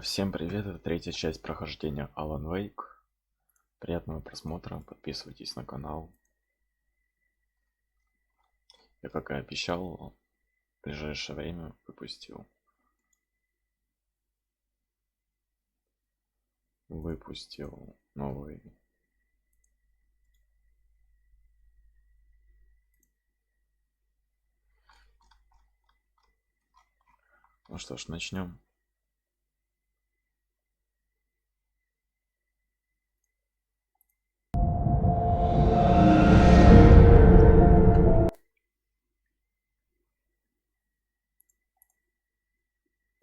Всем привет, это третья часть прохождения Alan Wake. Приятного просмотра, подписывайтесь на канал. Я, как и обещал, в ближайшее время выпустил новый Ну что ж, начнем.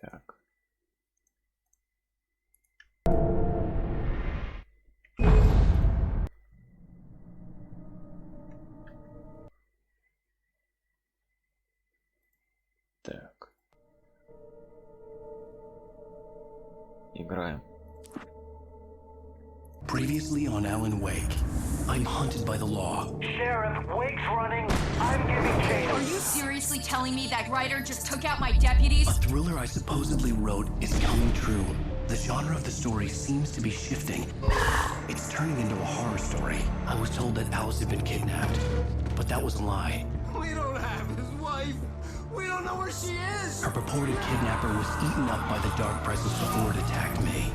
Так. Так. Играем. Previously on Alan Wake, I'm hunted by the law. Sheriff, Wake's running. I'm giving chase. Are you seriously telling me that writer just took out my deputies? A thriller I supposedly wrote is coming true. The genre of the story seems to be shifting. It's turning into a horror story. I was told that Alice had been kidnapped, but that was a lie. We don't have his wife. We don't know where she is. Her purported kidnapper was eaten up by the dark presence before it attacked me.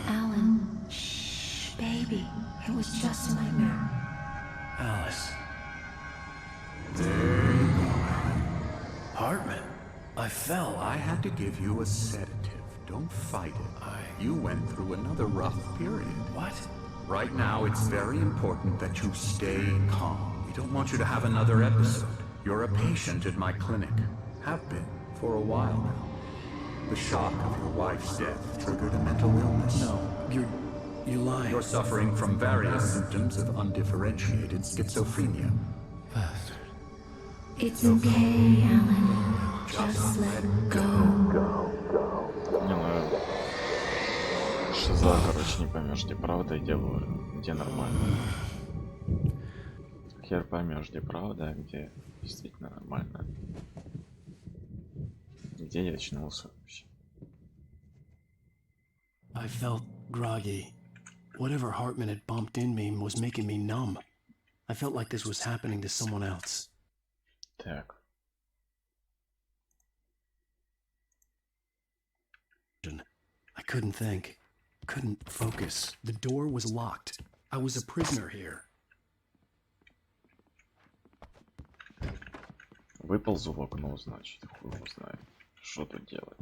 Alan, shh, baby. It was just a nightmare. Alice. Hartman, I fell. I had to give you a sedative. Don't fight it. You went through another rough period. What? Right now, it's very important that you stay calm. We don't want you to have another episode. You're a patient at my clinic. Have been for a while now. The shock of your wife's death triggered a mental illness. No, you're lying. You're suffering from various symptoms of undifferentiated schizophrenia. Bastard. It's okay, Alan. Just let go. Не, ну, шиза, короче, не поймешь, где правда и где нормально. Хер поймешь, где правда, а где действительно нормально. Где я очнулся вообще? I felt groggy. Whatever Hartman had bumped in me was making me numb. I felt like this was happening to someone else. Так. I couldn't think. Couldn't focus. The door was locked. I was a prisoner here. Выползу в окно, значит, хуй его знает. Что тут делать?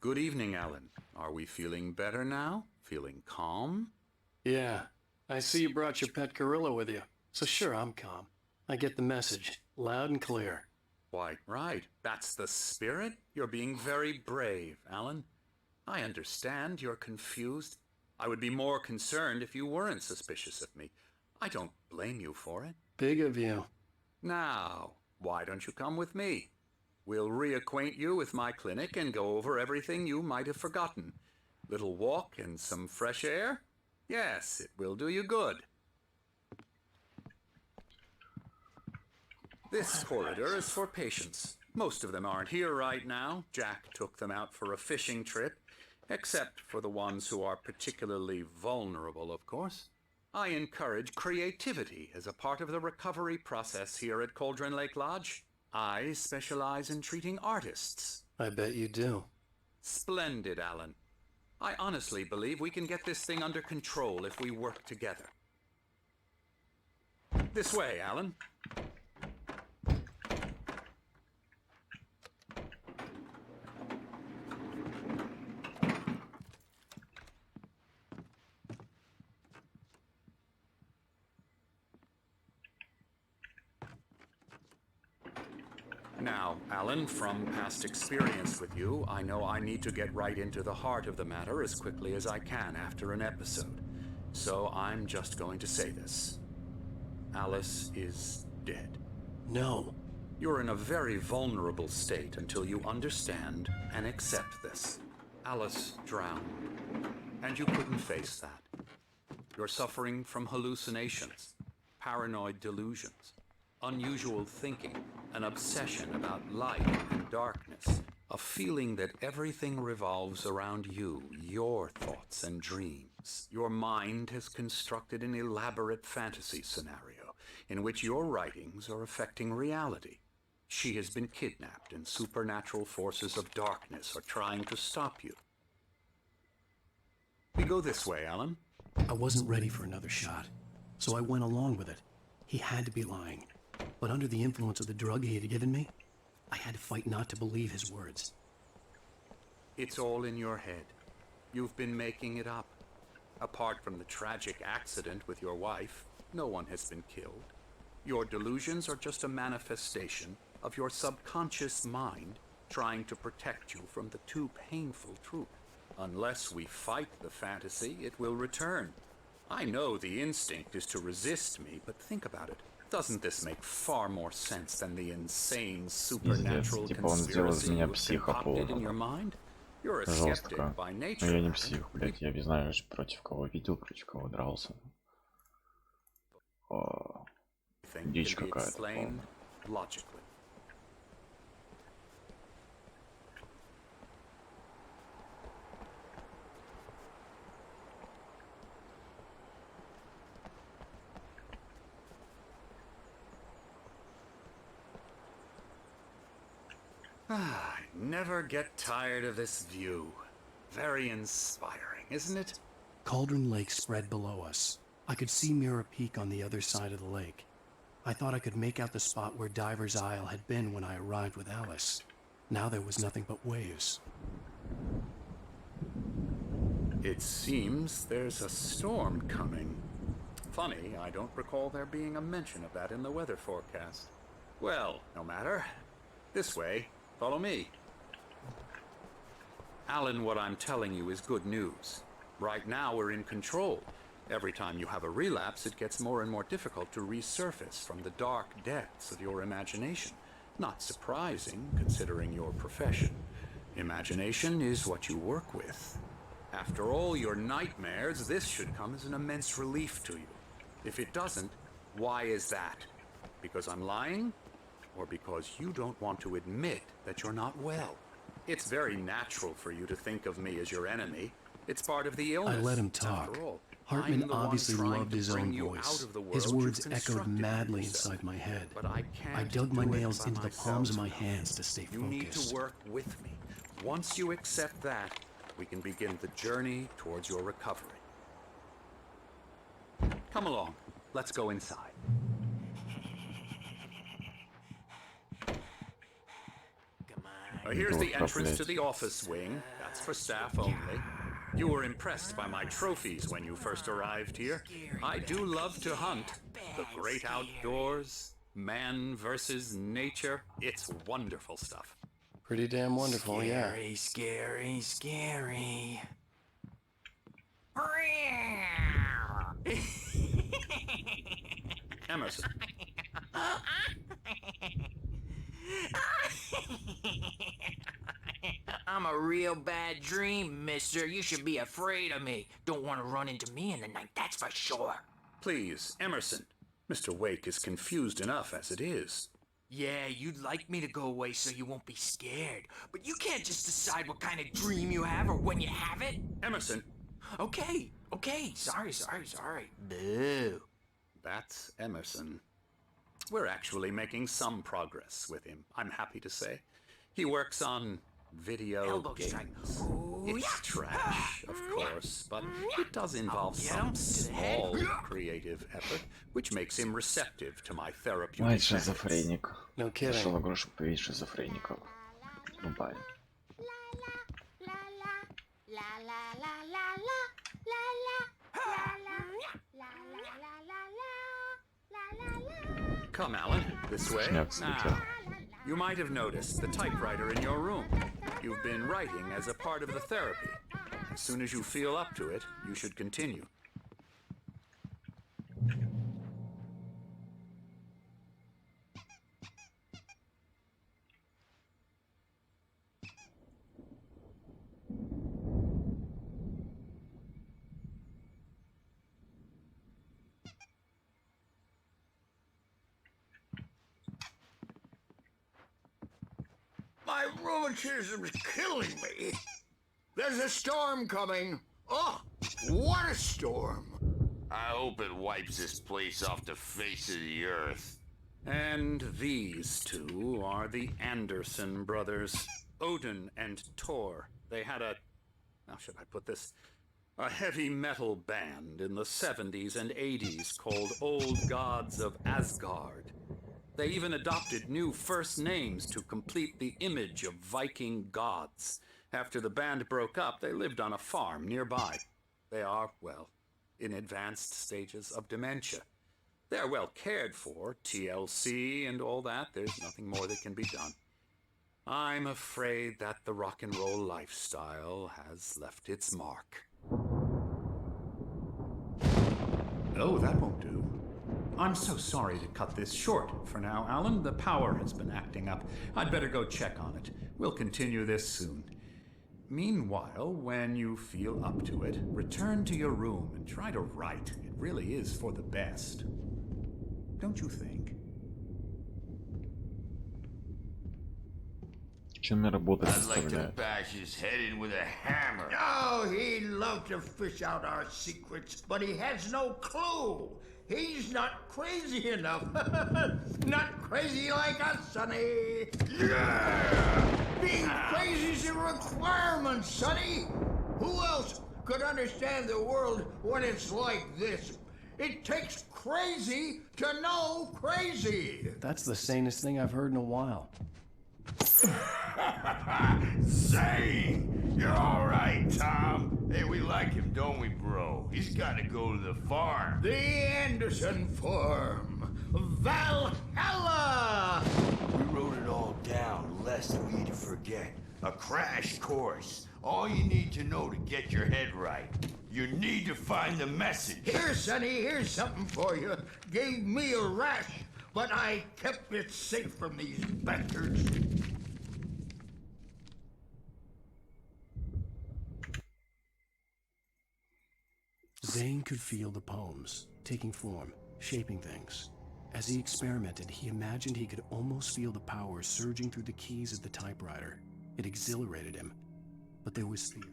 Good evening, Alan. Are we feeling better now? Feeling calm? Yeah, I see you brought your pet gorilla with you. So sure, I'm calm. I get the message, loud and clear. Why, right. That's the spirit. You're being very brave, Alan. I understand you're confused. I would be more concerned if you weren't suspicious of me. I don't blame you for it. Big of you. Now, why don't you come with me? We'll reacquaint you with my clinic and go over everything you might have forgotten. Little walk and some fresh air? Yes, it will do you good. This corridor is for patients. Most of them aren't here right now. Jack took them out for a fishing trip, except for the ones who are particularly vulnerable, of course. I encourage creativity as a part of the recovery process here at Cauldron Lake Lodge. I specialize in treating artists. I bet you do. Splendid, Alan. I honestly believe we can get this thing under control if we work together. This way, Alan. Now, Alan, from past experience with you, I know I need to get right into the heart of the matter as quickly as I can after an episode. So I'm just going to say this. Alice is dead. No. You're in a very vulnerable state until you understand and accept this. Alice drowned, and you couldn't face that. You're suffering from hallucinations, paranoid delusions, unusual thinking, an obsession about light and darkness, a feeling that everything revolves around you, your thoughts and dreams. Your mind has constructed an elaborate fantasy scenario in which your writings are affecting reality. She has been kidnapped, and supernatural forces of darkness are trying to stop you. We go this way, Alan. I wasn't ready for another shot, so I went along with it. He had to be lying. But under the influence of the drug he had given me, I had to fight not to believe his words. It's all in your head. You've been making it up. Apart from the tragic accident with your wife, no one has been killed. Your delusions are just a manifestation of your subconscious mind trying to protect you from the too painful truth. Unless we fight the fantasy, it will return. I know the instinct is to resist me, but think about it. Doesn't this make far more sense than the insane supernatural Типа он сделал из conspiracy меня you've психа concocted in your mind? You're a жестко. skeptic by Но nature. я не Alan. псих, блядь, я не знаю, против кого видел, против кого дрался. Think Дичь can be какая-то explained полная. logically. I never get tired of this view. Very inspiring, isn't it? Cauldron Lake spread below us. I could see Mirror Peak on the other side of the lake. I thought I could make out the spot where Diver's Isle had been when I arrived with Alice. Now there was nothing but waves. It seems there's a storm coming. Funny, I don't recall there being a mention of that in the weather forecast. Well, no matter. This way. Follow me. Alan, what I'm telling you is good news. Right now we're in control. Every time you have a relapse, it gets more and more difficult to resurface from the dark depths of your imagination. Not surprising, considering your profession. Imagination is what you work with. After all your nightmares, this should come as an immense relief to you. If it doesn't, why is that? Because I'm lying? Or because you don't want to admit that you're not well? It's very natural for you to think of me as your enemy. It's part of the illness. I let him talk. After all, Hartman I'm the one obviously trying loved to his bring own you voice. out of the His world words you've echoed constructed madly for yourself. inside my head. But I can't I dug my do it nails by into the palms of my myself. hands to stay You need focused. to work with me. Once you accept that, we can begin the journey towards your recovery. Come along. Let's go inside. Here's the entrance to the office wing. That's for staff only. You were impressed by my trophies when you first arrived here. I do love to hunt. The great outdoors, man versus nature. It's wonderful stuff. Pretty damn wonderful, yeah. Scary, scary. Emerson, I'm a real bad dream, mister. You should be afraid of me. Don't want to run into me in the night, that's for sure. please, Emerson. Mr. Wake is confused enough as it is. Yeah, you'd like me to go away so you won't be scared. But you can't just decide what kind of dream you have or when you have it. Emerson, Okay. Sorry. Boo. that's Emerson. We're actually making some progress with him, I'm happy to say. He works on video Elbow strike. games. Ooh, It's yeah. trash, of course, but it does involve Get some him to the head. small creative effort, which makes him receptive to my Ой, therapeutic methods. шизофреник. No kidding. Пошел игру, чтобы поверить шизофреников. Рубай. Come, Alan, this way. Шняк слетел. Now, you might have noticed the typewriter in your room. You've been writing as a part of the therapy. As soon as you feel up to it, you should continue. My rheumatism's killing me. There's a storm coming. Oh, what a storm. I hope it wipes this place off the face of the earth. And these two are the Anderson brothers, Odin and Tor. They had how should I put this? A heavy metal band in the 70s and 80s called Old Gods of Asgard. They even adopted new first names to complete the image of Viking gods. After the band broke up, they lived on a farm nearby. They are, well, in advanced stages of dementia. They're well cared for, TLC and all that. There's nothing more that can be done. I'm afraid that the rock and roll lifestyle has left its mark. Oh, that won't do. I'm so sorry to cut this short for now, Alan. The power has been acting up. I'd better go check on it. We'll continue this soon. Meanwhile, when you feel up to it, return to your room and try to write. It really is for the best. Don't you think? Чем мне работать I'd like to заставляет? bash his head in with a hammer. Oh, he'd love to fish out our secrets, but he has no clue. He's not crazy enough. Not crazy like us, Sonny. Yeah! Being crazy's a requirement, Sonny. Who else could understand the world when it's like this? It takes crazy to know crazy. That's the sanest thing I've heard in a while. Zane! You're alright, Tom. Hey, we like him, don't we, bro? He's gotta go to the farm. The Anderson Farm. Valhalla! We wrote it all down, lest we to forget. A crash course. All you need to know to get your head right. You need to find the message. Here, Sonny, here's something for you. Gave me a rash, but I kept it safe from these bastards. Zane could feel the poems, taking form, shaping things. As he experimented, he imagined he could almost feel the power surging through the keys of the typewriter. It exhilarated him, but there was fear.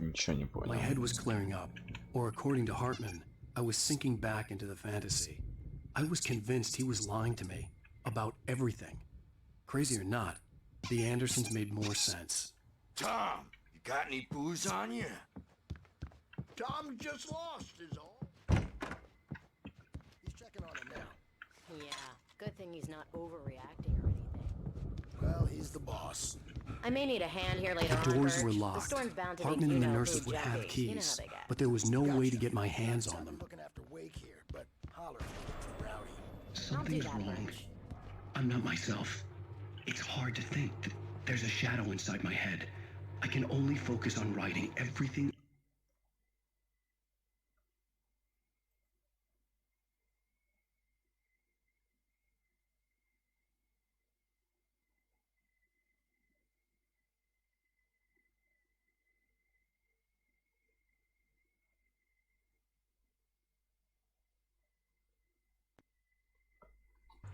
Ничего не понял. My head was clearing up, or according to Hartman, I was sinking back into the fantasy. I was convinced he was lying to me about everything. Crazy or not, the Andersons made more sense. Tom, you got any booze on you? Tom just lost is all. He's checking on it now. Yeah, good thing he's not overreacting or anything. Well, he's the boss. I may need a hand here later on. The doors Bert. were The locked. storm's bound to Hartman make and you the know nurses who would have Jack is. You know how keys, they get. but there was no way to get my hands on them. Looking after Wake here, but holler if you get too rowdy. Something's I'll do that wrong. much. I'm not myself. It's hard to think that there's a shadow inside my head. I can only focus on writing everything.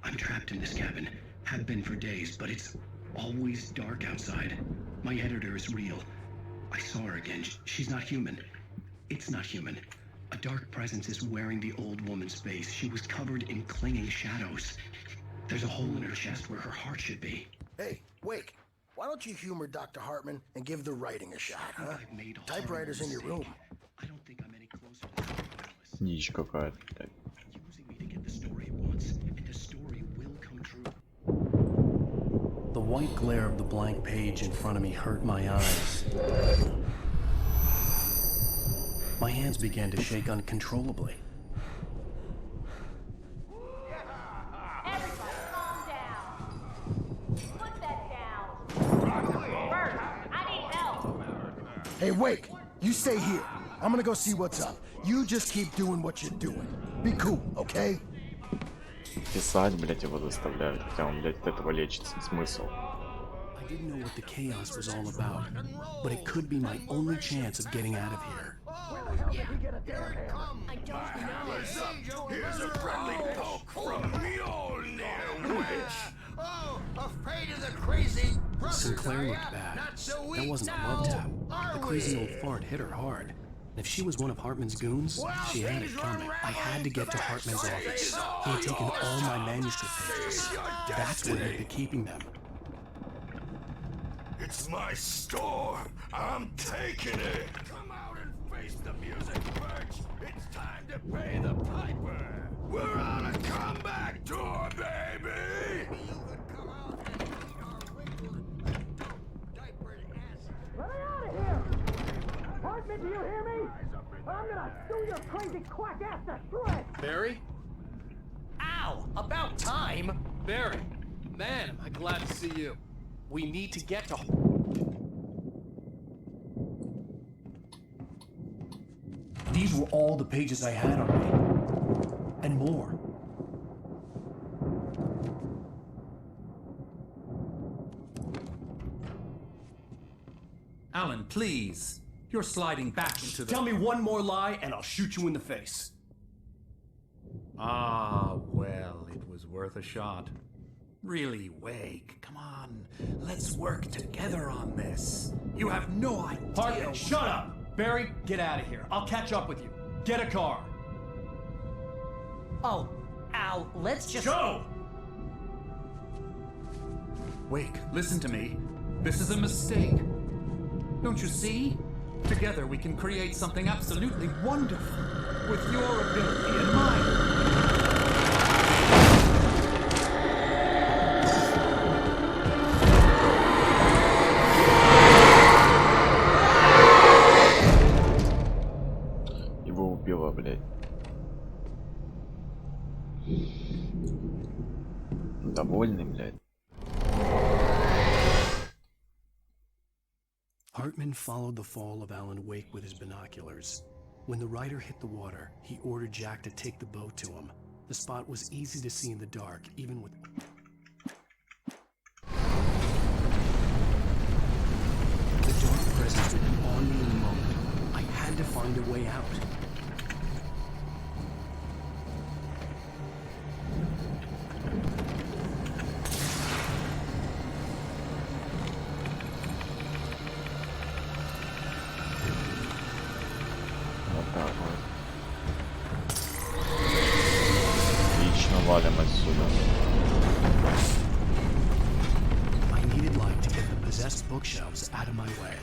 I'm trapped in this cabin. Have been for days, but it's always dark outside. My editor is real. I saw her again. She's not human. It's not human. A dark presence is wearing the old woman's face. She was covered in clinging shadows. There's a hole in her chest where her heart should be. Hey, Wake, why don't you humor Dr. Hartman and give the writing a shot, huh? Typewriter's in your room. I don't think I'm any closer to Alice. Дичь какая-то, блядь. Using me to get the story it wants, and the story will come true. The white glare of the blank page in front of me hurt my eyes. My hands began to shake uncontrollably. Everybody, calm down. Put that down. Bert, I need help. Hey, Wake, you stay here. I'm gonna go see what's up. You just keep doing what you're doing. Be cool, okay? Писать, блядь, его заставляют, хотя он, блядь, от этого лечится. Смысл? I didn't know what the chaos was all about, but it could be my only chance of getting out of here. I don't know. Here's a friendly poke from Mjolnir, witch. Oh, Afraid of the crazy brothers, Sinclair are looked ya? bad. Not so That weak wasn't a now, love tap. are The crazy we? old fart hit her hard. And if she was one of Hartman's goons, Well, she had things it were coming. I had to get to Hartman's office. He had taken all my manuscript pages. That's where he'd been keeping them. It's my store. I'm taking it. Come out and face the music, Perch. It's time to pay the piper. We're on a comeback tour, baby. You could come out and meet our wrinkled, diapered ass. Let me out of here! Hartman, do you hear me? I'm gonna sew your crazy quack ass to shreds! Barry? Ow! About time! Barry! Man, am I glad to see you. We need to get to... These were all the pages I had on me. And more. Alan, please. You're sliding back into the... Tell me one more lie and I'll shoot you in the face. Ah, well, it was worth a shot. Really, Wake, come on. Let's work together on this. You have no idea... Hartman, shut up! Barry, get out of here. I'll catch up with you. Get a car. Oh, Al, let's just... Go! Wake, listen to me. This is a mistake. Don't you see? Together we can create something absolutely wonderful. With your ability and mine. Его убило, блядь. Довольный, блядь. Hartman followed the fall of Alan Wake with his binoculars. When the rider hit the water, he ordered Jack to take the boat to him. The spot was easy to see in the dark, even with... The dark presence would be on me in a moment. I had to find a way out. Вот так вот. Отлично, валим отсюда. I needed light to get the possessed bookshelves out of my way.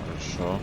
Хорошо.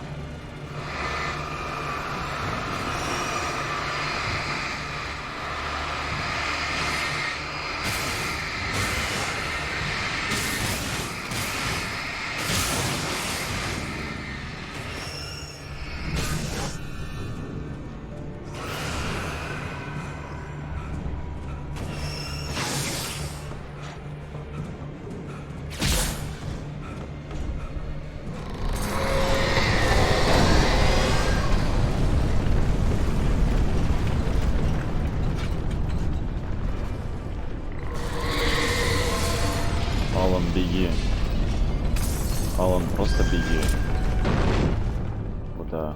Алан, беги. Алан, просто беги. Куда?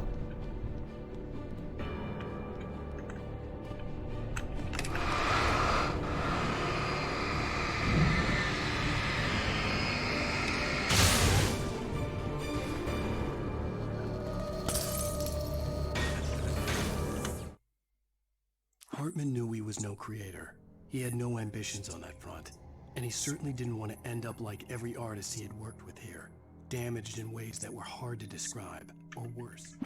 Hartman knew he was no creator. He had no ambitions on that front. And he certainly didn't want to end up like every artist he had worked with here, damaged in ways that were hard to describe, or worse.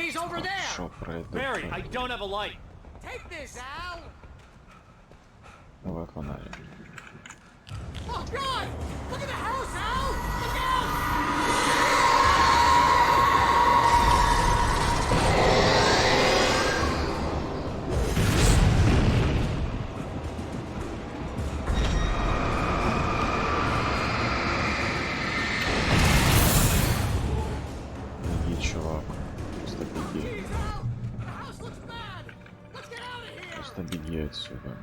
maze over there. Шо пройду? Barry, I don't have a light. Take this, Al. Давай фонарик. Oh God! Look at the house, Al. Look out! Беги, чувак. Просто беги. Jeez, Al. The house looks bad. Let's get out of here. Просто беги отсюда.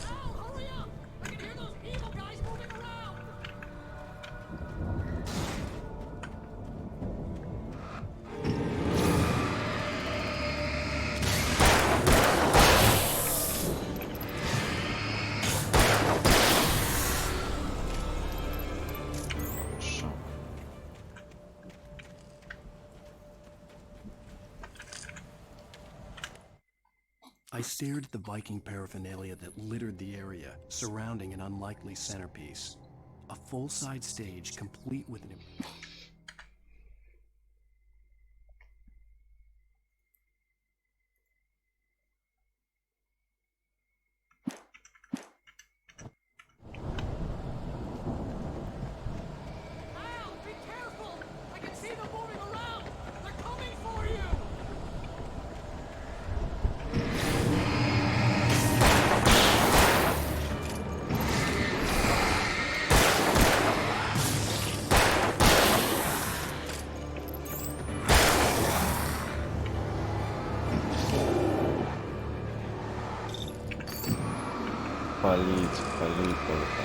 Al, hurry up! I can hear those evil guys moving around. Хорошо. I stared at the Viking paraphernalia that littered the area, surrounding an unlikely centerpiece. A full-size stage complete with an... Al, be careful! I can see them moving around. They're coming for you. Палить, палить только.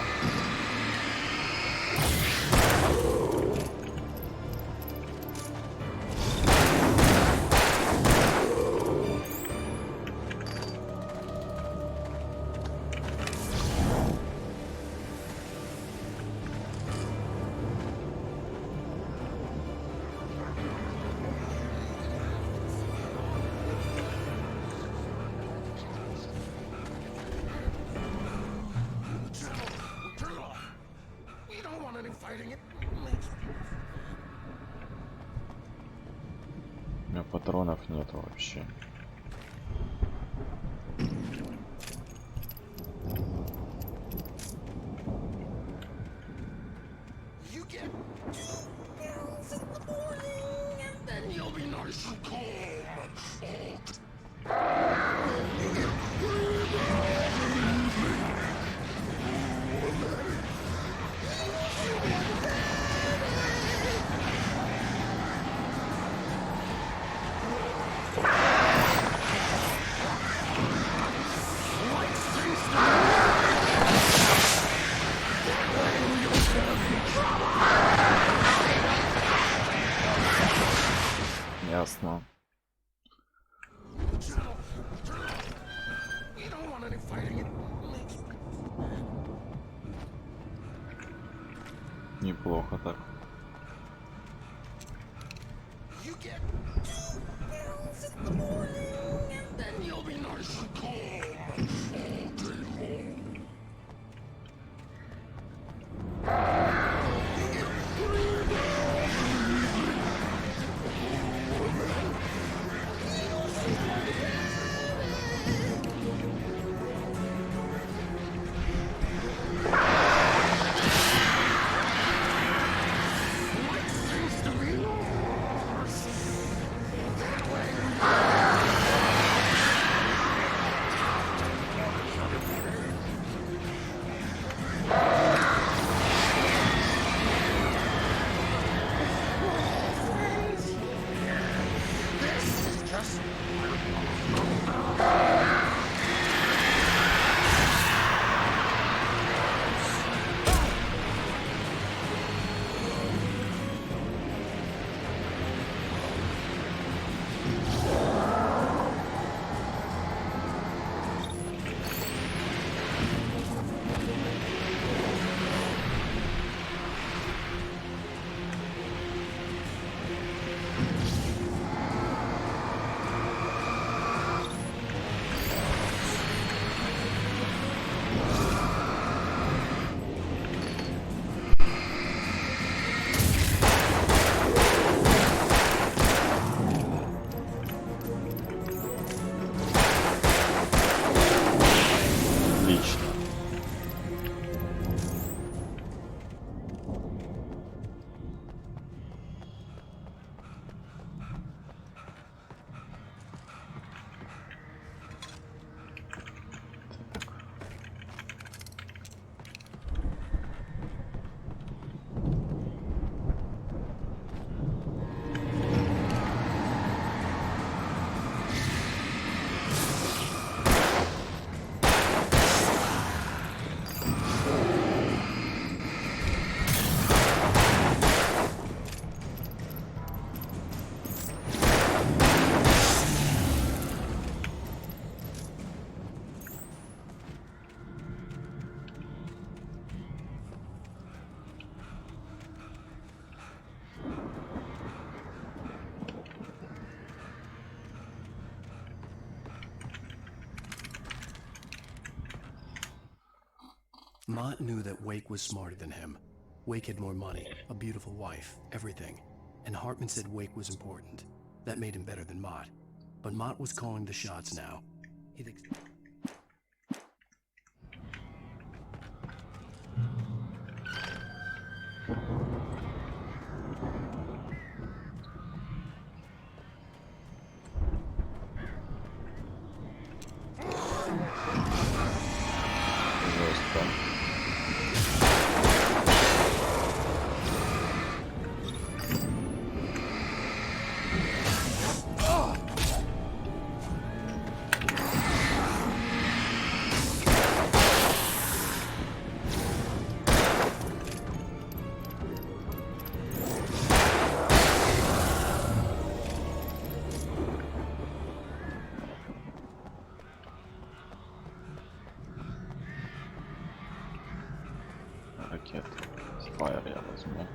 We don't want any fighting. It У меня патронов нету вообще. You get 2 pills in the morning, and then you'll be nice and calm. Ясно. We don't want any fighting. It makes Неплохо так. you get 2 pills in the morning, and then you'll be nice and calm all day long. Mott knew that Wake was smarter than him. Wake had more money, a beautiful wife, everything. And Hartman said Wake was important. That made him better than Mott. But Mott was calling the shots now. He thinks... Ракеты. Спайр я возьму.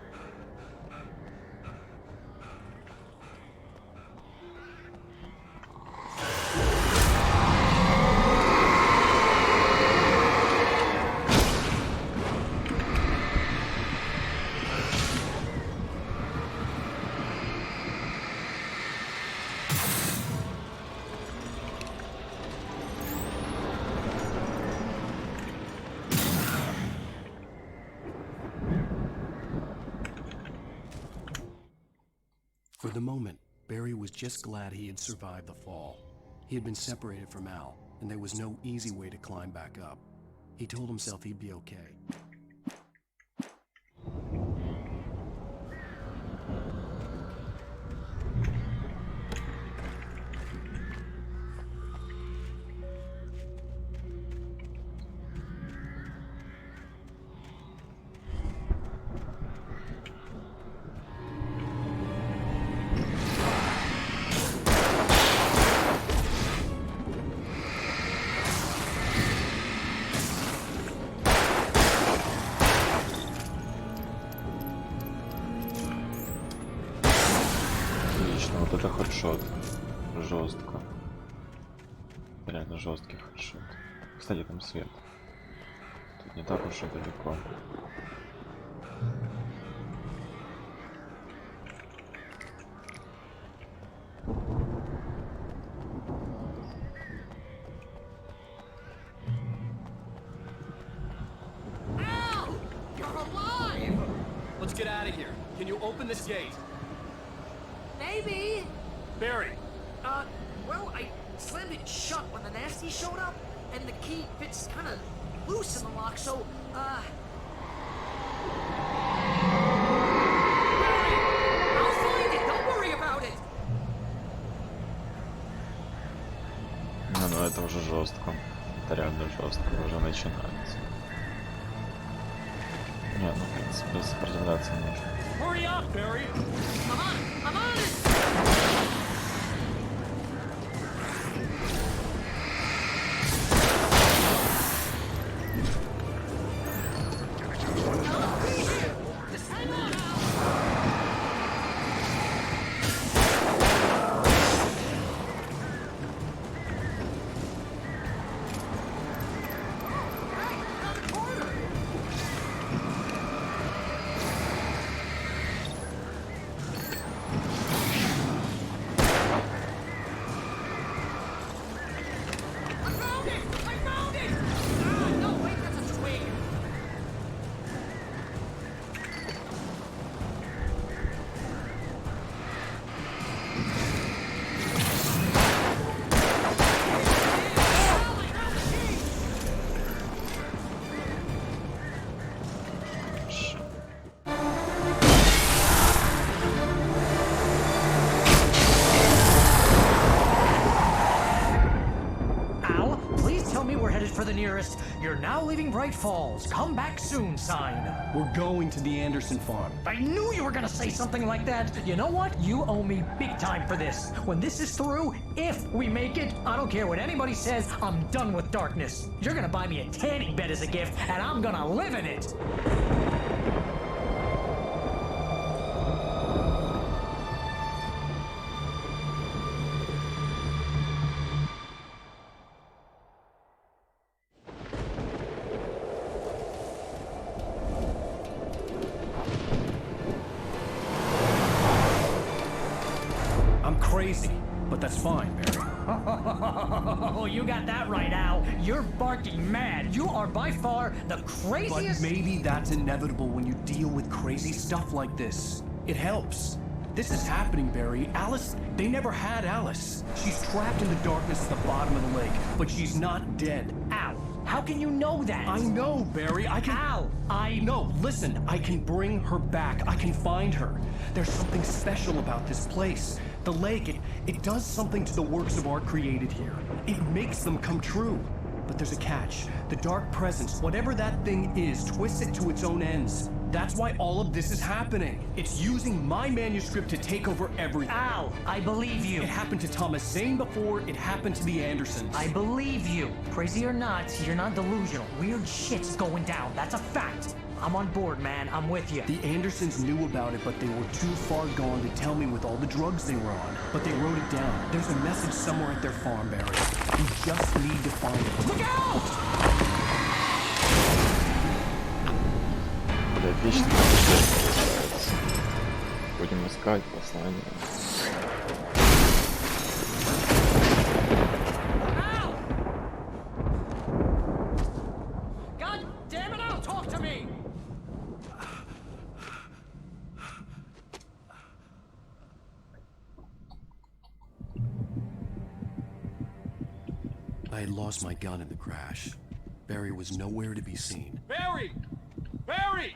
For the moment, Barry was just glad he had survived the fall. He had been separated from Al, and there was no easy way to climb back up. He told himself he'd be okay. Отлично, вот это хедшот. Жестко. Реально жесткий хедшот. Кстати, там свет. Тут не так уж и далеко. Al! You're alive! Let's get out of here. Can you open this gate? Maybe. Barry! Well, I slammed it shut when the nasty showed up, and the key fits kind of loose in the lock, so, Barry! I'll find it, don't worry about it! Ну это уже жестко. Это реально жестко, уже начинается. Нет, ну в принципе сопротивляться можно. Hurry up, Barry! I'm on it! For the nearest, you're now leaving Bright Falls. Come back soon sign. We're going to the Anderson farm. I knew you were gonna say something like that. You know what? You owe me big time for this. When this is through, if we make it, I don't care what anybody says, I'm done with darkness. You're gonna buy me a tanning bed as a gift, and I'm gonna live in it. I'm crazy, but that's fine, Barry. Oh, you got that right, Al. You're barking mad. You are by far the But craziest. maybe that's inevitable when you deal with crazy stuff like this. It helps. This is happening, Barry. Alice, they never had Alice. She's trapped in the darkness at the bottom of the lake, but she's not dead. Al, how can you know that? I know, Barry. I can... Al, No, listen. I can bring her back. I can find her. There's something special about this place. The lake, it does something to the works of art created here. It makes them come true. But there's a catch. The dark presence, whatever that thing is, twists it to its own ends. That's why all of this is happening. It's using my manuscript to take over everything. Al, I believe you. It happened to Thomas Zane before, it happened to the Andersons. I believe you. Crazy or not, you're not delusional. Weird shit's going down. That's a fact. I'm on board, man. I'm with you. The Andersons knew about it, but they were too far gone to tell me with all the drugs they were on. But they wrote it down. There's a message somewhere at their farm, Barry. We just need to find it. Look out! Бля, вечно получается. Будем искать послание. God damn it, Al, talk to me! I had lost my gun in the crash. Barry was nowhere to be seen. Barry! Barry!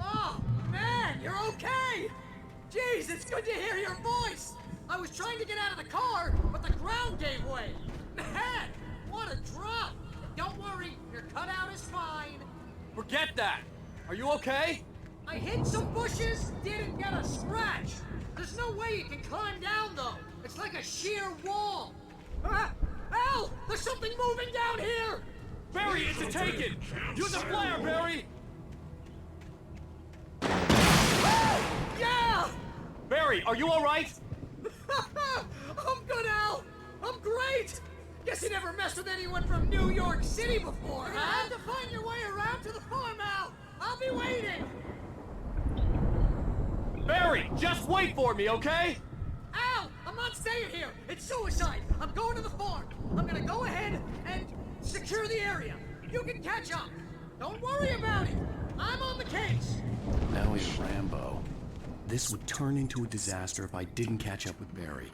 Oh, man, you're okay! Jeez, it's good to hear your voice! I was trying to get out of the car, but the ground gave way! Man, what a drop! Don't worry, your cutout is fine. Forget that! Are you okay? I hit some bushes, didn't get a scratch. There's no way you can climb down, though. It's like a sheer wall. Ah! Al! There's something moving down here! Barry, it's a taken! Use a flare, Barry! Yeah! Barry, are you alright? I'm good, Al! I'm great! Guess you never messed with anyone from New York City before, huh? You had to find your way around to the farm, Al! I'll be waiting! Barry, just wait for me, okay? Al! I'm not staying here! It's suicide! I'm going to the farm! I'm gonna go ahead and secure the area. You can catch up. Don't worry about it. I'm on the case. Now he's Rambo. This would turn into a disaster if I didn't catch up with Barry.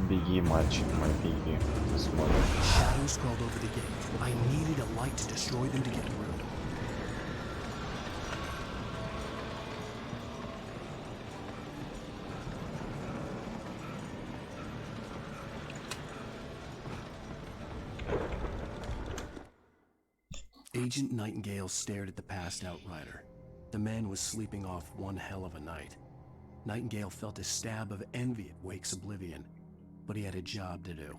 Беги, мальчик мой, беги. Посмотрим. Shadows crawled over the gate. I needed a light to destroy them to get through. Agent Nightingale stared at the passed out rider. The man was sleeping off one hell of a night. Nightingale felt a stab of envy at Wake's oblivion, but he had a job to do.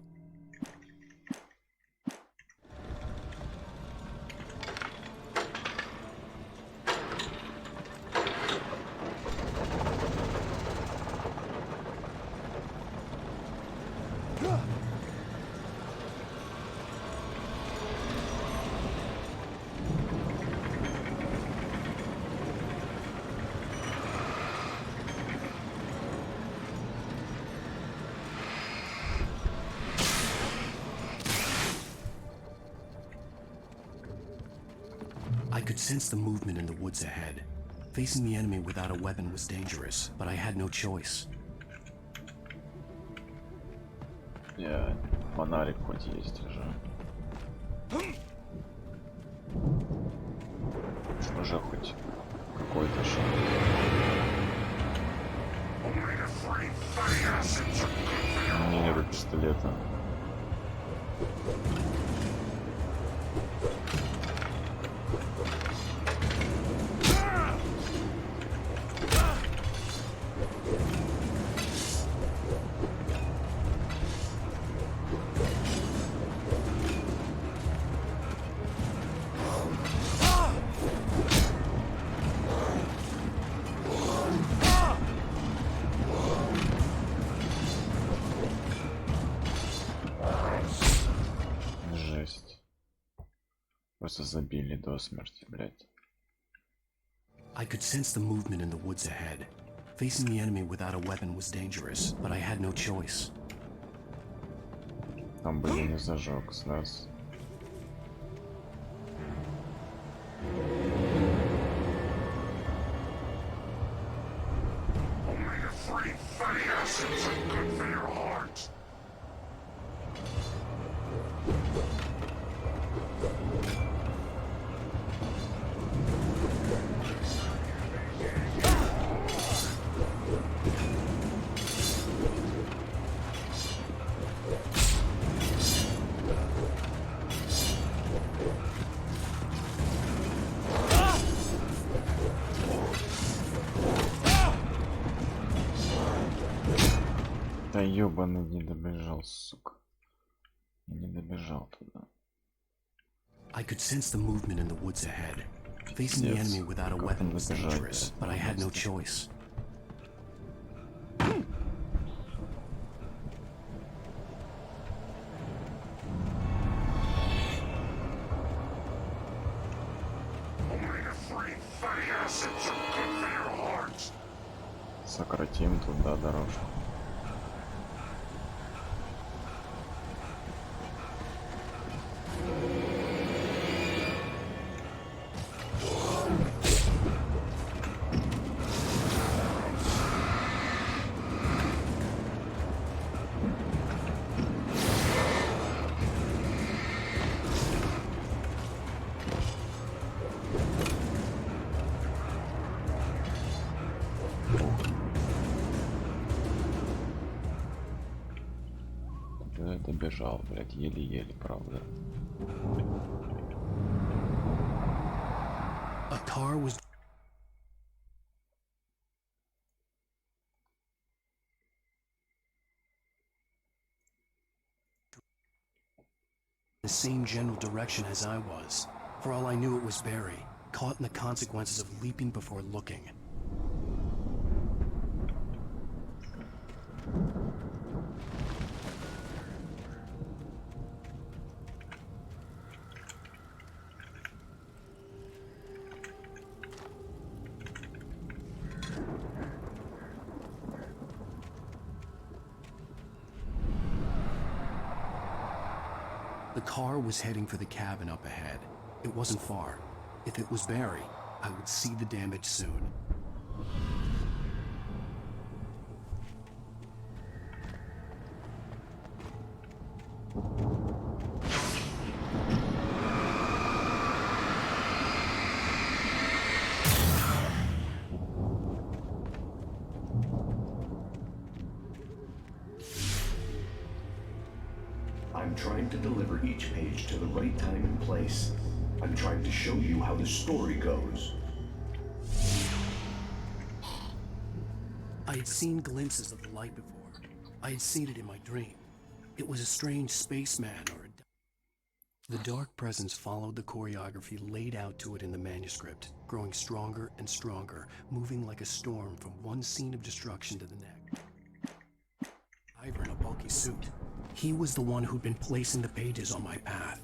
I could sense the movement in the woods ahead. Facing the enemy without a weapon was dangerous, but I had no choice. Фонарик хоть есть уже. Уже хоть какой-то шанс. Мне нету пистолета. Жесть. Просто забили до смерти, блядь. I could sense the movement in the woods ahead. Facing the enemy without a weapon was dangerous, but I had no choice. Там бы я не зажег с нас. Да ёбаный, не добежал, сука. Не добежал туда. I could sense the movement in the woods ahead. Facing the enemy without a weapon was dangerous, but I had no choice. Сократим туда дорожку. Добежал, блядь, еле-еле, правда. A car was... the same general direction as I was. For all I knew, it was Barry, caught in the consequences of leaping before looking. The car was heading for the cabin up ahead. It wasn't far. If it was Barry, I would see the damage soon. I'm trying to deliver each page to the right time and place. I'm trying to show you how the story goes. I had seen glimpses of the light before. I had seen it in my dream. It was a strange spaceman or a... The dark presence followed the choreography laid out to it in the manuscript, growing stronger and stronger, moving like a storm from one scene of destruction to the next. Ivor in a bulky suit. He was the one who'd been placing the pages on my path.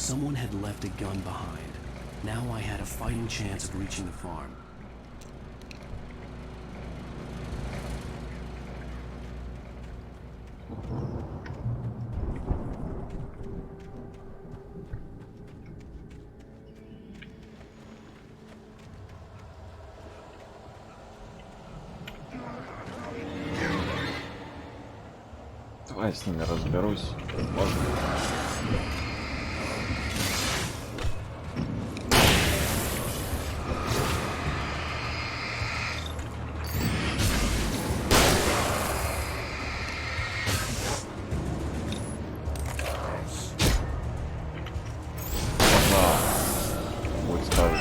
Someone had left a gun behind. Now I had a fighting chance of reaching the farm. Давай с ними разберусь. Может быть. Будет ставить.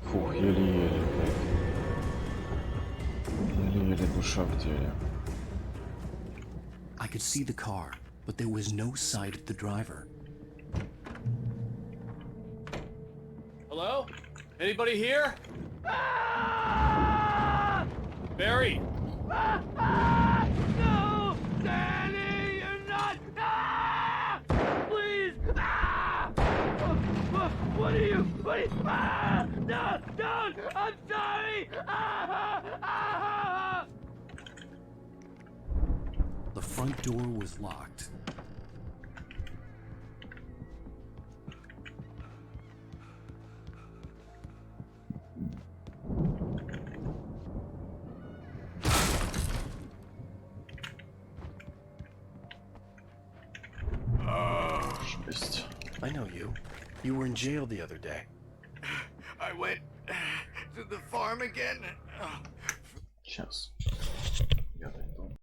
Фух, еле-еле, блядь. Еле-еле душа в теле. I could see the car, but there was no sight of the driver. Hello? Anybody here? Barry! No! Danny, you're not! Please! What are you? No! Don't! I'm sorry! The front door was locked. Жесть. I know you. You were in jail the other day. I went to the farm again. Сейчас. Я дойду.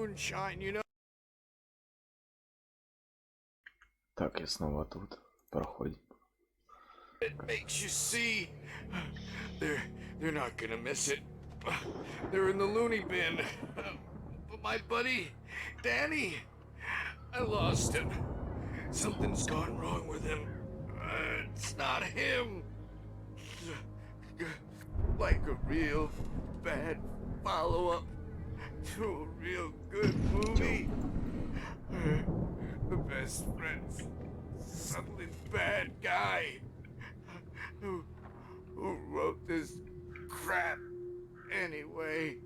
moonshine, you know. Так, я снова тут. Проходим. It makes you see. They're not gonna miss it. They're in the loony bin. But my buddy, Danny, I lost him. Something's gone wrong with him. It's not him. Like a real bad follow-up to a real good movie. The best friend's suddenly bad guy who wrote this crap anyway.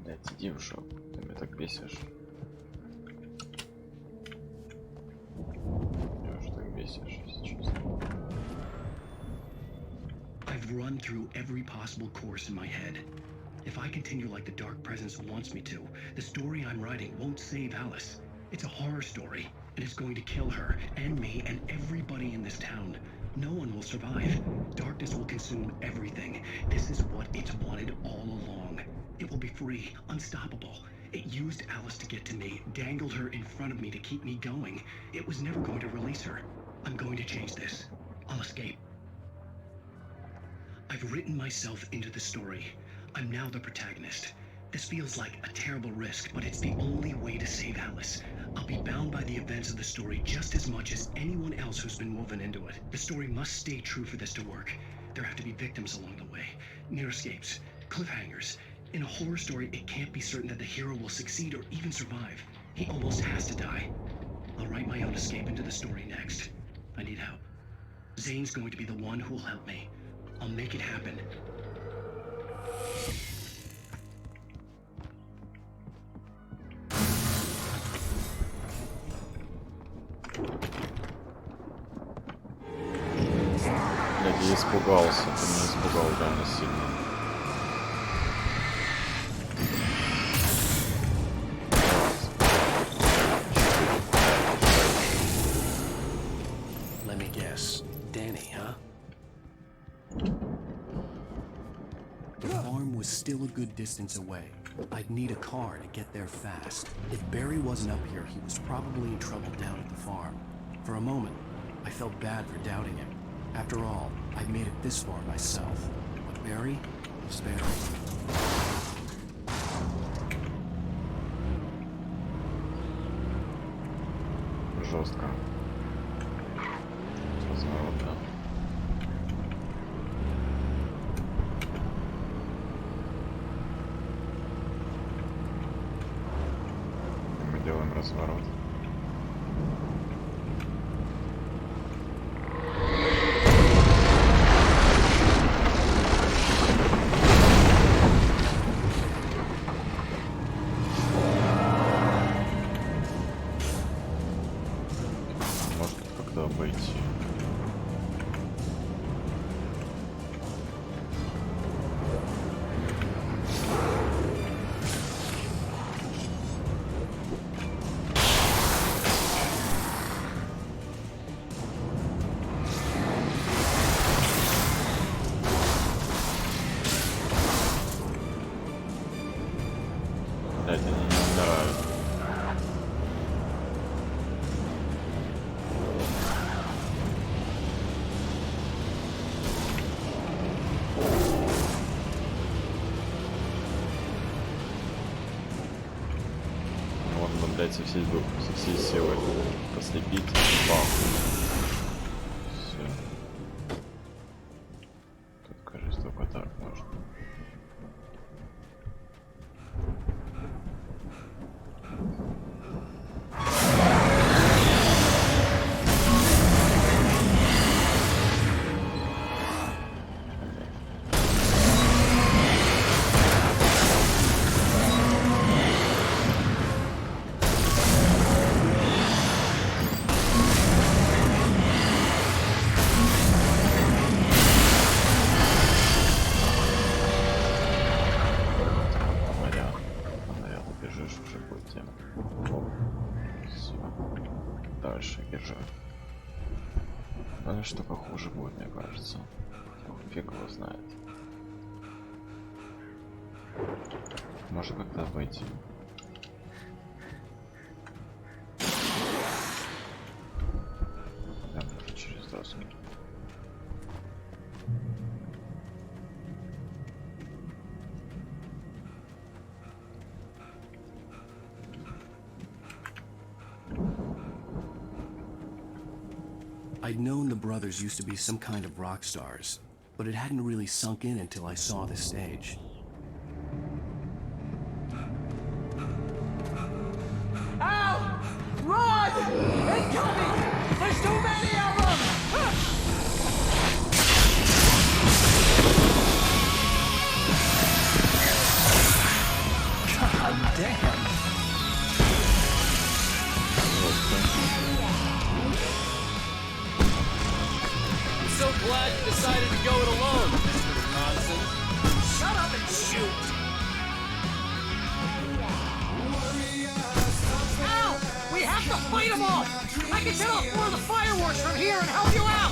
Блять, иди в жопу, ты меня так бесишь. Я уже так бесишь, если честно. I've run through every possible course in my head. If I continue like the Dark Presence wants me to, the story I'm writing won't save Alice. It's a horror story, and it's going to kill her, and me, and everybody in this town. No one will survive. Darkness will consume everything. This is what it's wanted all along. It will be free, unstoppable. It used Alice to get to me, dangled her in front of me to keep me going. It was never going to release her. I'm going to change this. I'll escape. I've written myself into the story. I'm now the protagonist. This feels like a terrible risk, but it's the only way to save Alice. I'll be bound by the events of the story just as much as anyone else who's been woven into it. The story must stay true for this to work. There have to be victims along the way, near escapes, cliffhangers. In a horror story, it can't be certain that the hero will succeed or even survive. He almost has to die. I'll write my own escape into the story next. I need help. Zane's going to be the one who will help me. I'll make it happen. Я испугался, ты меня испугал реально сильно. Let me guess. Danny, huh? The farm was still a good distance away. I'd need a car to get there fast. If Barry wasn't up here, he was probably in trouble down at the farm. For a moment, I felt bad for doubting him. After all, I'd made it this far myself. But Barry was Barry. Жестко. Разворот, да. Мы делаем разворот. Обойти. Блять, они не умирают. Со всей силы послепить. Бам. Все. Тут, кажется, только так можно. Дальше бежать. Ну что похуже будет, мне кажется. Фиг его знает. Можно как-то обойти. Да, можно через доски. I'd known the brothers used to be some kind of rock stars, but it hadn't really sunk in until I saw the stage. Al! Run! Incoming! There's too many of them! God damn. I'm so glad you decided to go it alone, Mr. Wisconsin. Shut up and shoot! Al! We have to fight them all! I can set off more of the fireworks from here and help you out!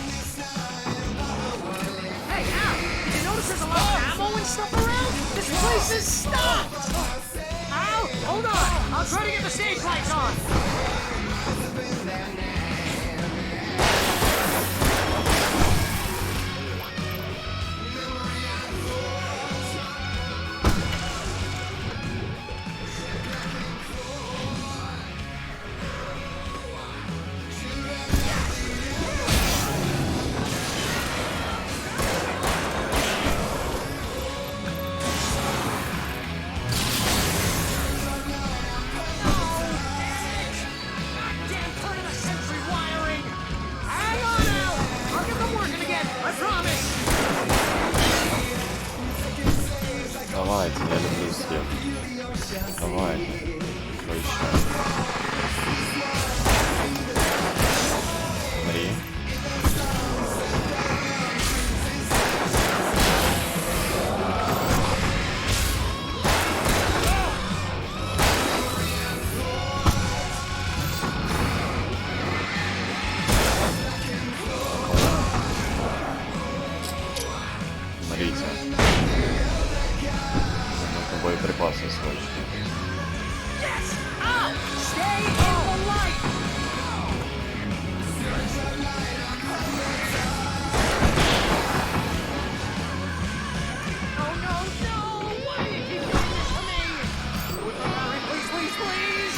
Hey, Al! Did you notice there's a lot of ammo and stuff around? This place is stopped! Al! Hold on! I'll try to get the stage lights on! Давайте, я люблю свет. Давайте. Поищем. Смотри. Смотрите. Боеприпасы срочно. Yes! Out! Stay in the light! Oh no, no! Why do you keep doing this to me? Please, please, please!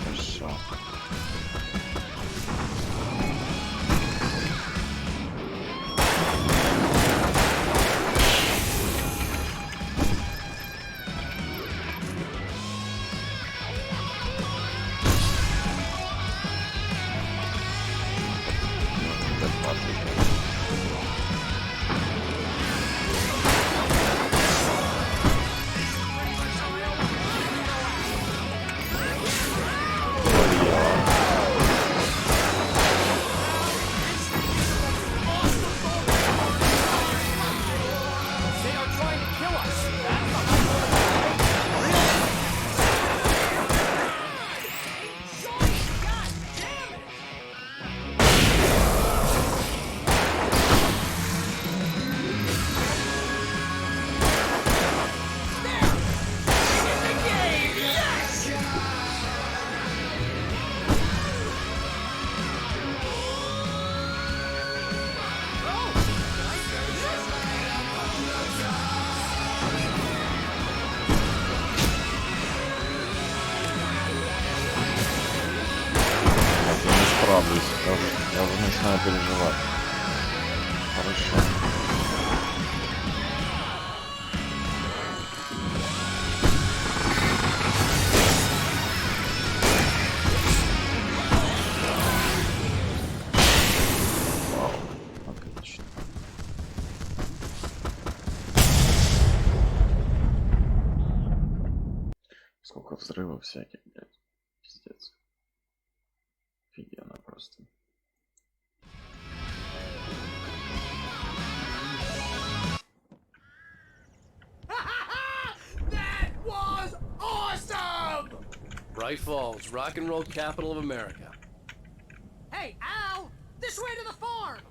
Хорошо. They are trying to kill us! Справлюсь, я уже начинаю переживать. Хорошо. Вау, отлично. Сколько взрывов всяких, блядь. Пиздец. Офигенно просто. That was awesome! Bright Falls, rock and roll capital of America. Hey, Al! This way to the farm!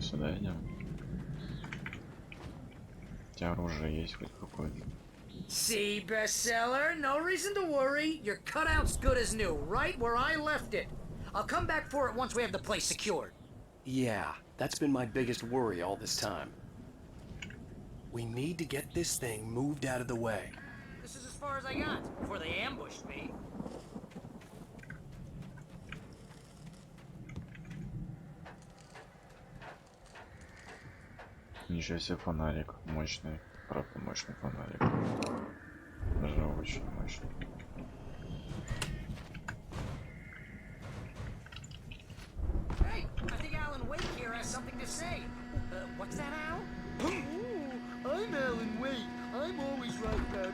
сюда идем. У тебя оружие есть хоть какое-то? See, bestseller? No reason to worry. Your cutout's good as new, right where I left it. I'll come back for it once we have the place secured. Yeah, that's been my biggest worry all this time. We need to get this thing moved out of the way. This is as far as I got before they ambushed me. Ничего себе фонарик. Мощный. Правда, мощный фонарик. Даже очень мощный. Hey, I think Alan Wake here has something to say. What's that, Al? Ooh, I'm Alan Wake. I'm always right about.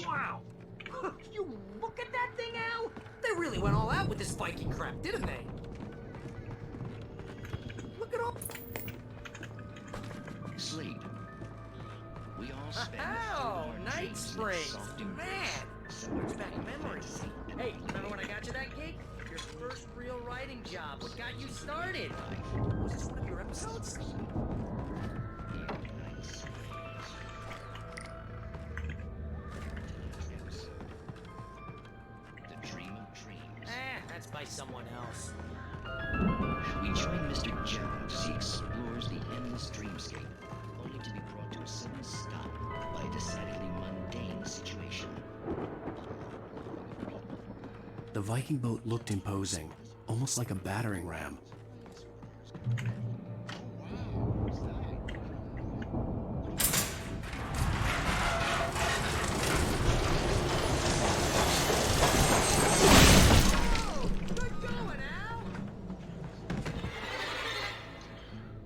Wow! You look at that thing, Al! They really went all out with this Viking crap, didn't they? Look at all... Sleep. We all spend Oh, our Night dreams in Springs! soft Man! embrace. So much back memories. Hey, remember when I got you that gig? Your first real writing job. What got you started? Was this one of your episodes? The dream of dreams. That's by someone else. We join Mr. Jones as he explores the endless dreamscape, only to be brought to a sudden stop by a decidedly mundane situation. The Viking boat looked imposing, almost like a battering ram.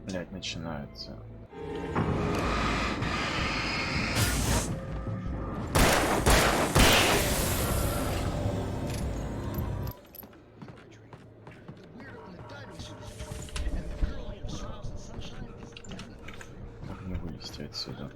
Блять, начинается. Как мне вылезти отсюда?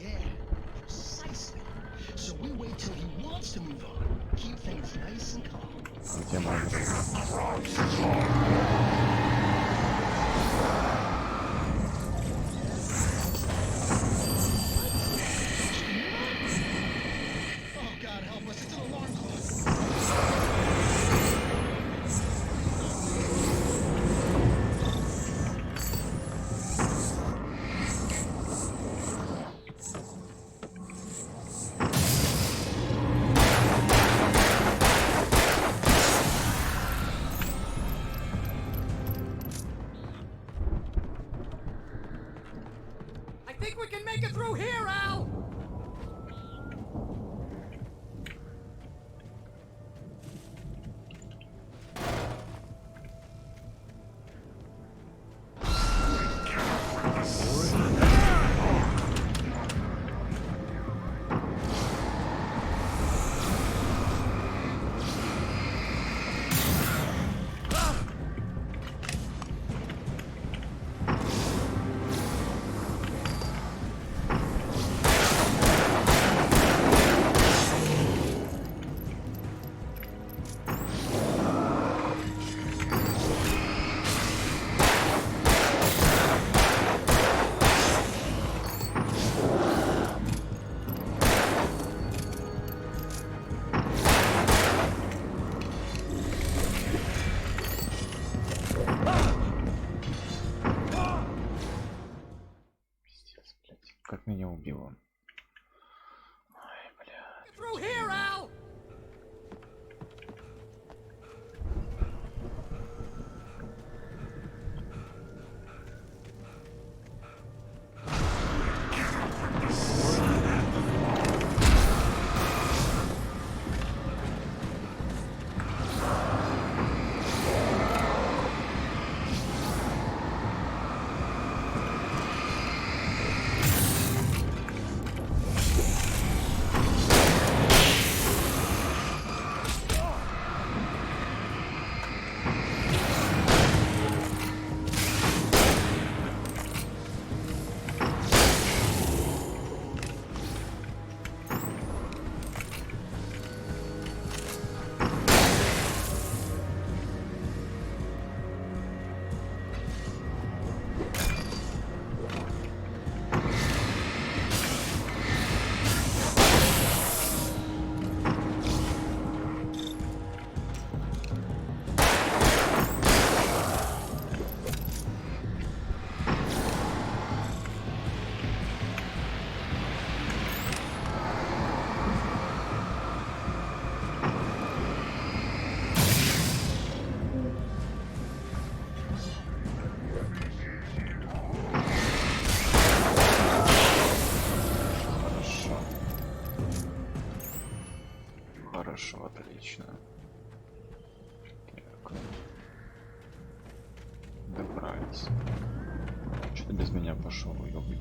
Yeah, precisely. So we wait till he wants to move on. Keep things nice and calm. Где мой Oh God, help us! It's an alarm clock. I think we can make it through here, Al! Как меня убило? Ой, бля. Through here, Al! Отлично. Так. Добрались. Что ты без меня пошел, ёбик?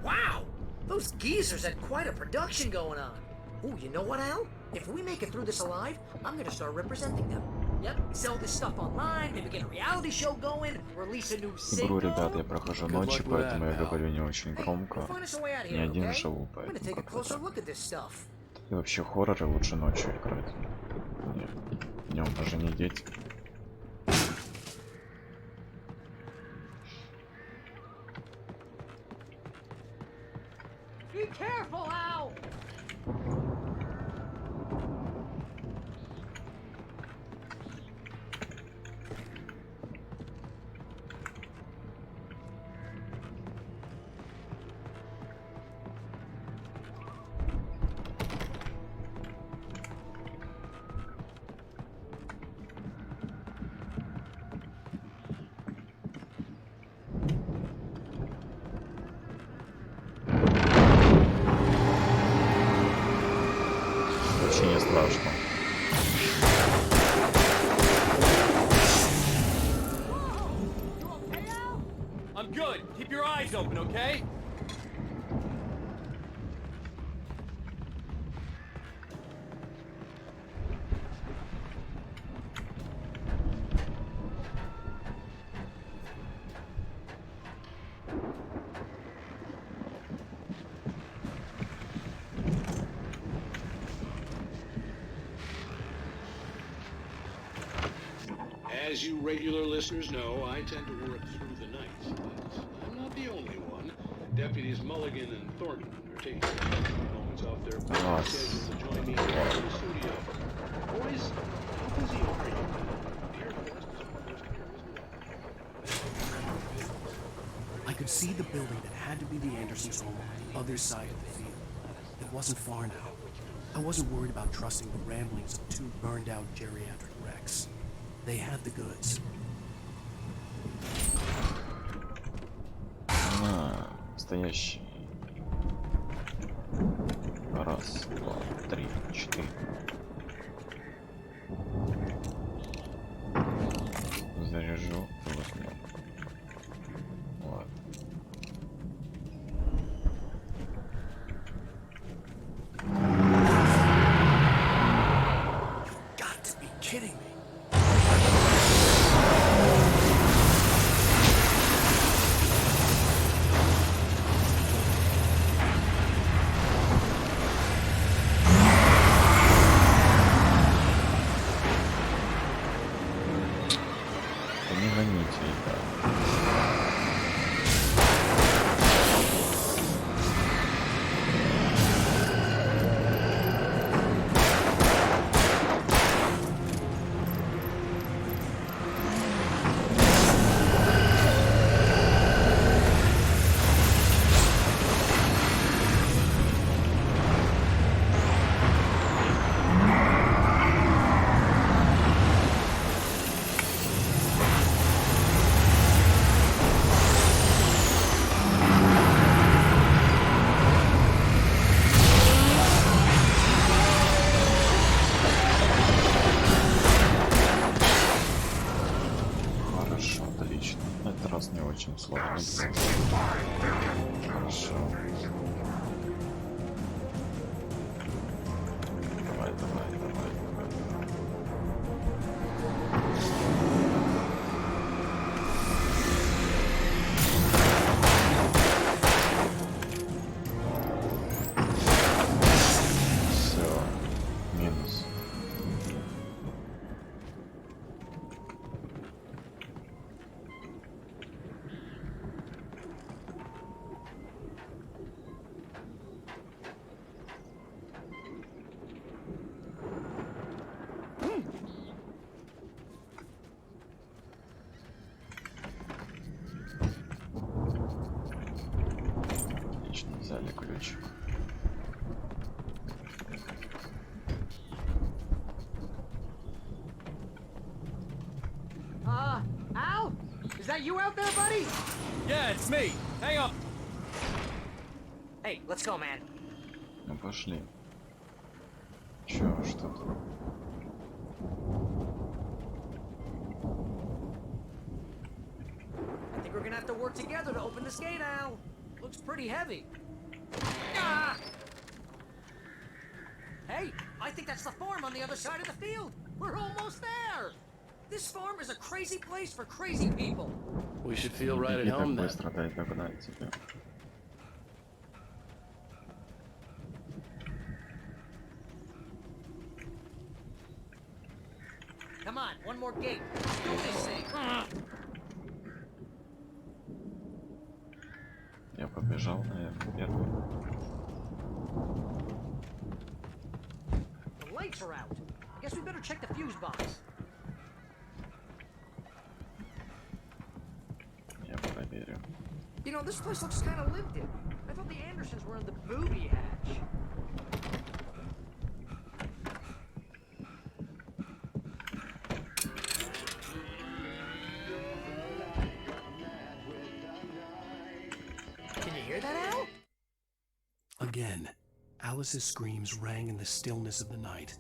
Wow! Those geezers had quite a production going on. Ooh, you know what, Al? If we make it through this alive, I'm gonna start representing them. Yep, sell this stuff online, maybe get a reality show going, release a new Игру, single. ребята, я прохожу ночью, поэтому я говорю не очень громко. Find us a way out of Не here, один okay? живу, I'm gonna поэтому take a как-то closer так. look at this stuff. И вообще хорроры лучше ночью играть. Нет, днем даже не дети. Be careful, Al! Вообще не страшно. I'm good. Keep your eyes open, okay? As you regular listeners know, I tend to work through the night, but I'm not the only one. Deputies Mulligan and Thornton are taking moments off their schedule to join me here in the studio. Boys, how busy are you? Dear Forest is almost here, isn't it? I could see the building that had to be the Andersons' home on the other side of the field. It wasn't far now. I wasn't worried about trusting the ramblings of two burned-out geriatric wrecks. They had the goods. Настоящий. Раз, два, три, четыре. Заряжу, возьмем. Ладно. Got to be kidding me. Да не гоните, ребят. Хорошо, отлично. На этот раз не очень сложно. Хорошо. Давай, давай, давай, давай. Все. Минус. Отлично, взяли ключик. Al? Is that you out there, buddy? Yeah, it's me. Hang on. Hey, let's go, man. Ну пошли. Чё уж тут? I think we're gonna have to work together to open this gate, Al. Looks pretty heavy. Ah! Hey, I think that's the farm on the other side of the field. We're almost there. This farm is a crazy place for crazy people. We should feel right at Беги так home then. быстро, дай догнать тебя. Come on, one more gate. Let's do this thing. Я побежал, наверное, первый. The lights are out. I guess we better check the fuse box. Я проверю. You know, this place looks kind of lived in. I thought the Andersons were in the booby hatch. Can you hear that, Al? Again, Alice's screams rang in the stillness of the night.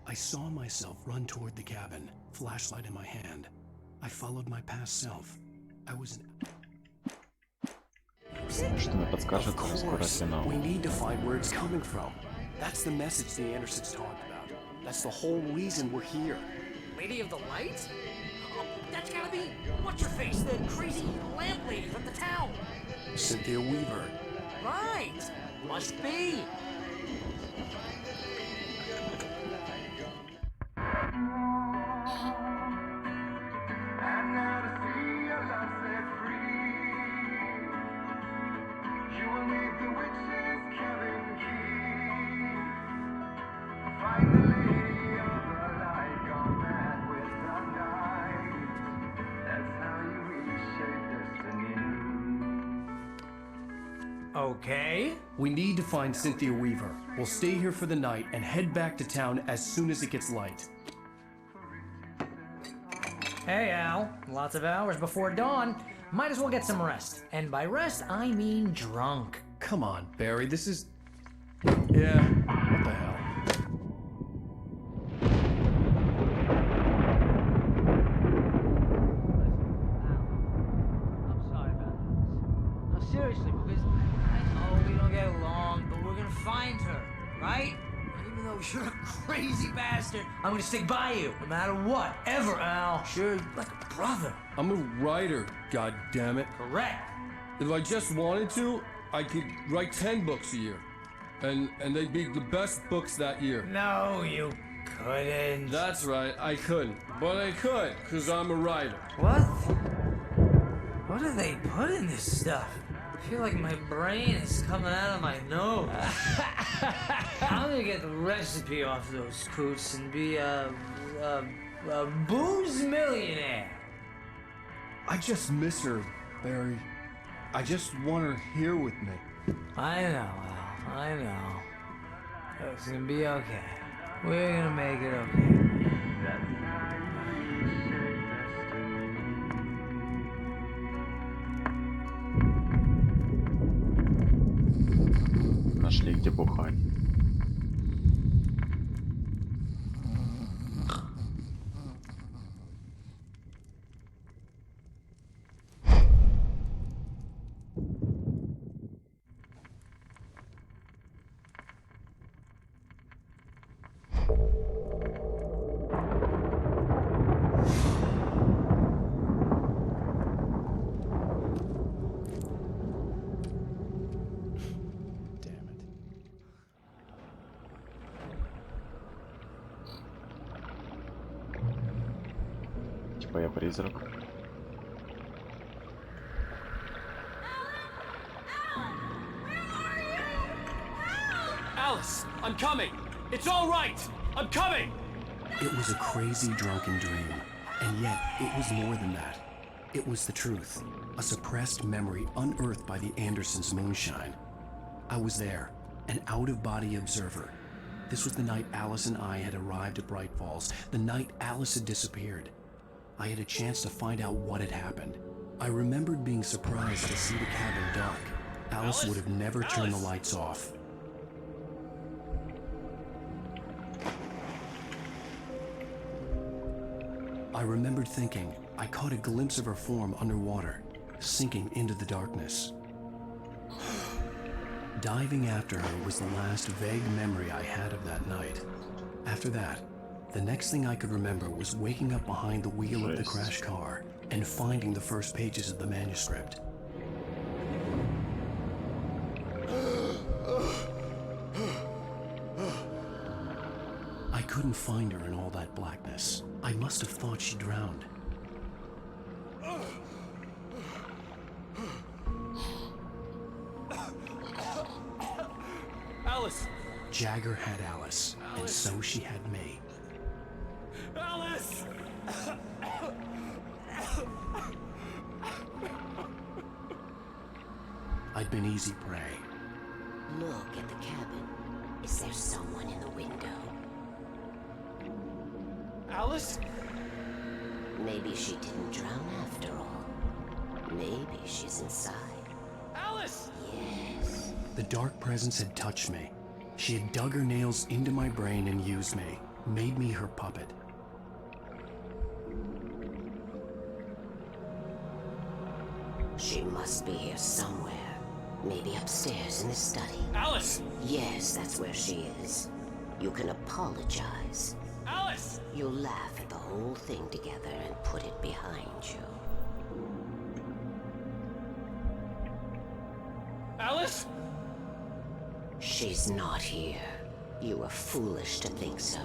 I saw myself run toward the cabin, flashlight in my hand. I followed my past self. I was an... Что мне подскажет, Of скоро course, финал. we need to find where it's coming from. That's the message the Andersons talked about. That's the whole reason we're here. Lady of the Light? Oh, that's gotta be what's-her-face, the crazy lamp lady from the town. Cynthia Weaver. Right. Must be. Okay. We need to find Cynthia Weaver. We'll stay here for the night and head back to town as soon as it gets light. Hey, Al. Lots of hours before dawn. Might as well get some rest. And by rest, I mean drunk. Come on, Barry, this is... Yeah, what the hell? I'm sorry about this. No, seriously, because I know we don't get along, but we're gonna find her, right? And even though you're a crazy bastard, I'm gonna stick by you, no matter what, ever, Al. Sure, like a brother. I'm a writer, god damn it. Correct. If I just wanted to, I could write 10 books a year. And they'd be the best books that year. No, you couldn't. That's right, I couldn't. But I could, because I'm a writer. What? What do they put in this stuff? I feel like my brain is coming out of my nose. I'm gonna get the recipe off those coots and be a booze millionaire. I just miss her, Barry. I just want her here with me. I know, Al. I know. It's gonna be okay. We're gonna make it okay. Нашли где бухать. Типа я призрак. Alice, I'm coming. It's all right. I'm coming. It was a crazy drunken dream, and yet it was more than that. It was the truth, a suppressed memory unearthed by the Andersons' moonshine. I was there, an out-of-body observer. This was the night Alice and I had arrived at Bright Falls, the night Alice had disappeared. I had a chance to find out what had happened. I remembered being surprised to see the cabin dark. Alice would have never turned the lights off. I remembered thinking I caught a glimpse of her form underwater, sinking into the darkness. Diving after her was the last vague memory I had of that night. After that, the next thing I could remember was waking up behind the wheel of the crashed car and finding the first pages of the manuscript. I couldn't find her in all that blackness. I must have thought she drowned. Alice! Jagger had Alice, and so she had me. Alice! I'd been easy prey. Look at the cabin. Is there someone in the window? Alice? Maybe she didn't drown after all. Maybe she's inside. Alice! Yes. The dark presence had touched me. She had dug her nails into my brain and used me, made me her puppet. She must be here somewhere. Maybe upstairs in the study. Alice! Yes, that's where she is. You can apologize. Alice! You'll laugh at the whole thing together and put it behind you. Alice? She's not here. You were foolish to think so.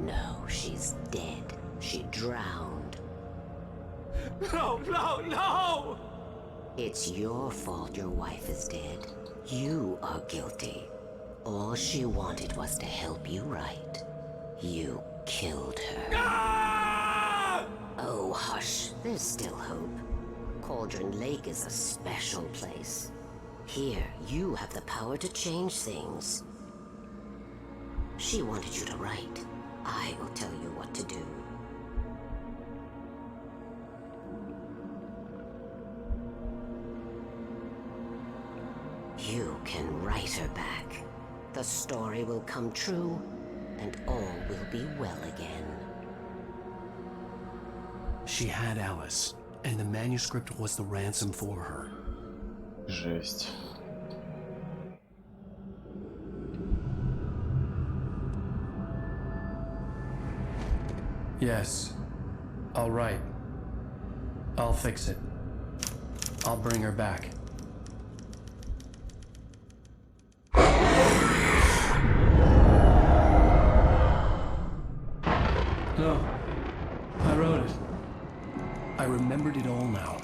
No, she's dead. She drowned. No, no, no! It's your fault your wife is dead. You are guilty. All she wanted was to help you right. You killed her. Ah! Oh, hush. There's still hope. Cauldron Lake is a special place. Here, you have the power to change things. She wanted you to write. I will tell you what to do. You can write her back. The story will come true, and all will be well again. She had Alice, and the manuscript was the ransom for her. Жесть. Yes, I'll write. I'll fix it. I'll bring her back. No, I wrote it. I remembered it all now.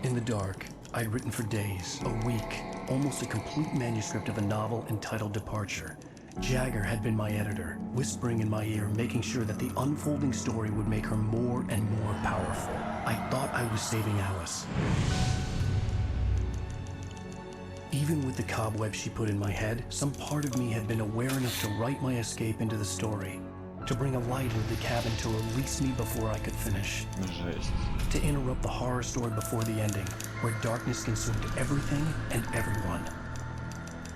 In the dark, I'd written for days, a week, almost a complete manuscript of a novel entitled Departure. Jagger had been my editor, whispering in my ear, making sure that the unfolding story would make her more and more powerful. I thought I was saving Alice. Even with the cobweb she put in my head, some part of me had been aware enough to write my escape into the story, to bring a light into the cabin to release me before I could finish. Жесть. To interrupt the horror story before the ending, where darkness consumed everything and everyone.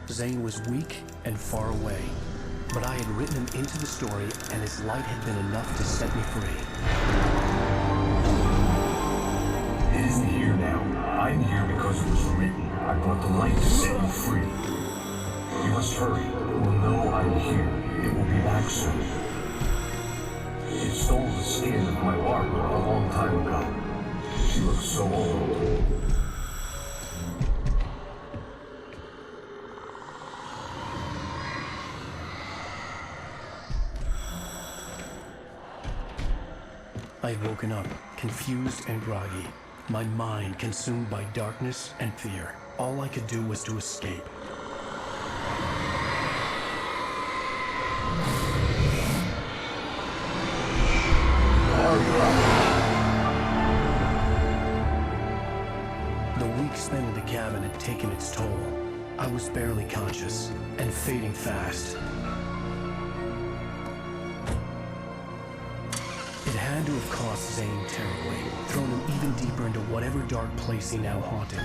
Zane was weak and far away, but I had written him into the story, and his light had been enough to set me free. It isn't here now. I'm here because it was written. I brought the light to set you free. You must hurry. It will know I'm here. It will be back soon. It stole the skin of my Barbara a long time ago. She looks so old. I had woken up, confused and groggy, my mind consumed by darkness and fear. All I could do was to escape. The week spent in the cabin had taken its toll. I was barely conscious, and fading fast. It had to have cost Zane terribly, thrown him even deeper into whatever dark place he now haunted.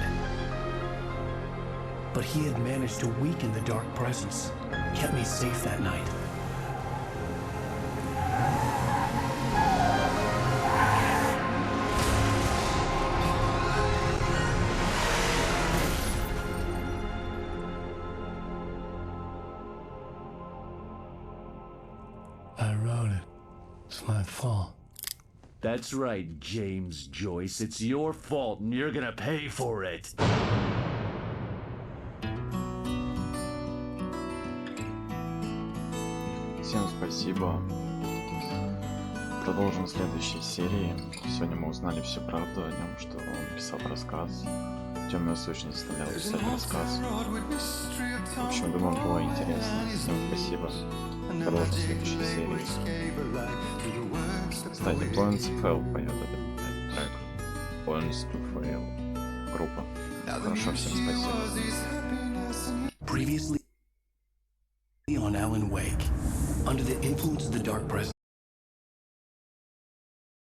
but he had managed to weaken the dark presence, kept me safe that night. I wrote it. It's my fault. That's right, James Joyce. It's your fault, and you're gonna pay for it. Всем спасибо. Продолжим в следующей серии. Сегодня мы узнали всю правду о нем, что он писал рассказ. Темная сущность заставляла писать рассказ. В общем, думаю, было интересно. Всем спасибо. Продолжим в следующей серии. Кстати, Plans to Fail поет этот трек. Plans to Fail. Группа. Хорошо, всем спасибо. Previously on Alan Wake, under the influence of the dark presence.